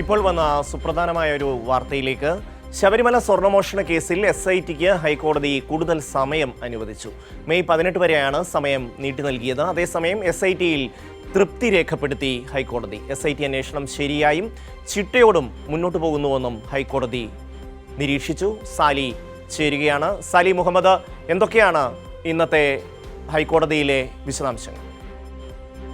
ഇപ്പോൾ വന്ന സുപ്രധാനമായ ഒരു വാർത്തയിലേക്ക്. ശബരിമല സ്വർണ്ണമോഷണ കേസിൽ SITക്ക് ഹൈക്കോടതി കൂടുതൽ സമയം അനുവദിച്ചു. മെയ് 18 വരെയാണ് സമയം നീട്ടി നൽകിയത്. അതേസമയം SITയിൽ തൃപ്തി രേഖപ്പെടുത്തി ഹൈക്കോടതി. SIT അന്വേഷണം ശരിയായും ചിട്ടയോടും മുന്നോട്ട് പോകുന്നുവെന്നും ഹൈക്കോടതി നിരീക്ഷിച്ചു. സാലി ചേരുകയാണ്. സാലി മുഹമ്മദ്, എന്തൊക്കെയാണ് ഇന്നത്തെ ഹൈക്കോടതിയിലെ വിശദാംശങ്ങൾ?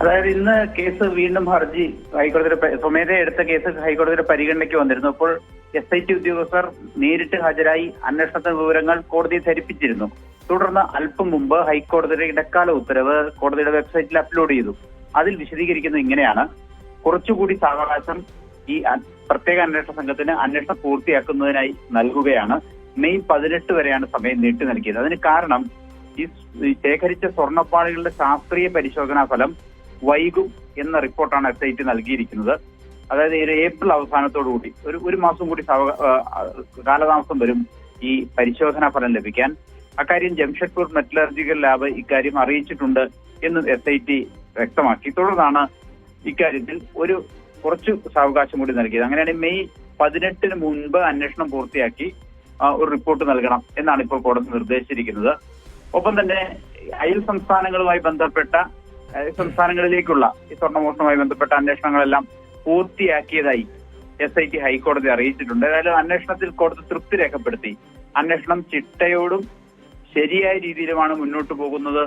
അതായത് ഇന്ന് കേസ് വീണ്ടും ഹർജി ഹൈക്കോടതിയുടെ സ്വമേധയാ എടുത്ത കേസ് ഹൈക്കോടതിയുടെ പരിഗണനയ്ക്ക് വന്നിരുന്നു. അപ്പോൾ SIT ഉദ്യോഗസ്ഥർ നേരിട്ട് ഹാജരായി അന്വേഷണത്തിന്റെ വിവരങ്ങൾ കോടതിയെ ധരിപ്പിച്ചിരുന്നു. തുടർന്ന് അല്പം മുമ്പ് ഹൈക്കോടതിയുടെ ഇടക്കാല ഉത്തരവ് കോടതിയുടെ വെബ്സൈറ്റിൽ അപ്ലോഡ് ചെയ്തു. അതിൽ വിശദീകരിക്കുന്നത് ഇങ്ങനെയാണ്: കുറച്ചുകൂടി സാവകാശം ഈ പ്രത്യേക അന്വേഷണ സംഘത്തിന് അന്വേഷണം പൂർത്തിയാക്കുന്നതിനായി നൽകുകയാണ്. മെയ് 18 വരെയാണ് സമയം നീട്ടി നൽകിയത്. അതിന് കാരണം ഈ ശേഖരിച്ച സ്വർണ്ണപ്പാളികളുടെ ശാസ്ത്രീയ പരിശോധനാ ഫലം വൈകും എന്ന റിപ്പോർട്ടാണ് SIT നൽകിയിരിക്കുന്നത്. അതായത് ഏപ്രിൽ അവസാനത്തോടുകൂടി ഒരു മാസം കൂടി കാലതാമസം വരും ഈ പരിശോധനാ ഫലം ലഭിക്കാൻ. അക്കാര്യം ജംഷഡ്പൂർ മെറ്റലർജിക്കൽ ലാബ് ഇക്കാര്യം അറിയിച്ചിട്ടുണ്ട് എന്നും SIT വ്യക്തമാക്കി. തുടർന്നാണ് ഇക്കാര്യത്തിൽ കുറച്ചു സാവകാശം കൂടി നൽകിയത്. അങ്ങനെയാണ് മെയ് 18 മുൻപ് അന്വേഷണം പൂർത്തിയാക്കി ഒരു റിപ്പോർട്ട് നൽകണം എന്നാണ് ഇപ്പോൾ കോടതി നിർദ്ദേശിച്ചിരിക്കുന്നത്. ഒപ്പം തന്നെ അയൽ സംസ്ഥാനങ്ങളിലേക്കുള്ള ഈ സ്വർണ്ണമോഷണവുമായി ബന്ധപ്പെട്ട അന്വേഷണങ്ങളെല്ലാം പൂർത്തിയാക്കിയതായി SIT ഹൈക്കോടതി അറിയിച്ചിട്ടുണ്ട്. ഏതായാലും അന്വേഷണത്തിൽ കോടതി തൃപ്തി രേഖപ്പെടുത്തി. അന്വേഷണം ചിട്ടയോടും ശരിയായ രീതിയിലുമാണ് മുന്നോട്ട് പോകുന്നത്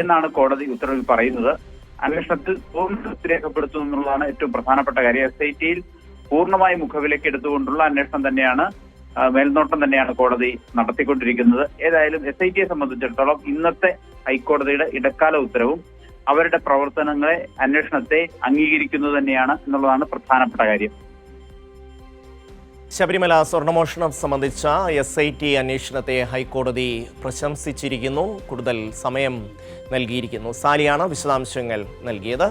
എന്നാണ് കോടതി ഉത്തരവിൽ പറയുന്നത്. അന്വേഷണത്തിൽ പൂർണ്ണ തൃപ്തി രേഖപ്പെടുത്തുന്നു എന്നുള്ളതാണ് ഏറ്റവും പ്രധാനപ്പെട്ട കാര്യം. SITയിൽ പൂർണ്ണമായി മുഖവിലേക്ക് എടുത്തുകൊണ്ടുള്ള അന്വേഷണം തന്നെയാണ്, മേൽനോട്ടം തന്നെയാണ് കോടതി നടത്തിക്കൊണ്ടിരിക്കുന്നത്. ഏതായാലും SITയെ സംബന്ധിച്ചിടത്തോളം ഇന്നത്തെ ഹൈക്കോടതിയുടെ ഇടക്കാല ഉത്തരവും അവരുടെ പ്രവർത്തനങ്ങളെ, അന്വേഷണത്തെ അംഗീകരിക്കുന്നത് തന്നെയാണ് എന്നുള്ളതാണ് പ്രധാനപ്പെട്ട കാര്യം. ശബരിമല സ്വർണ്ണമോഷണം സംബന്ധിച്ച SIT അന്വേഷണത്തെ ഹൈക്കോടതി പ്രശംസിച്ചിരിക്കുന്നു. കൂടുതൽ സമയം നൽകിയിരിക്കുന്നു. സാലിയാണ് വിശദാംശങ്ങൾ നൽകിയത്.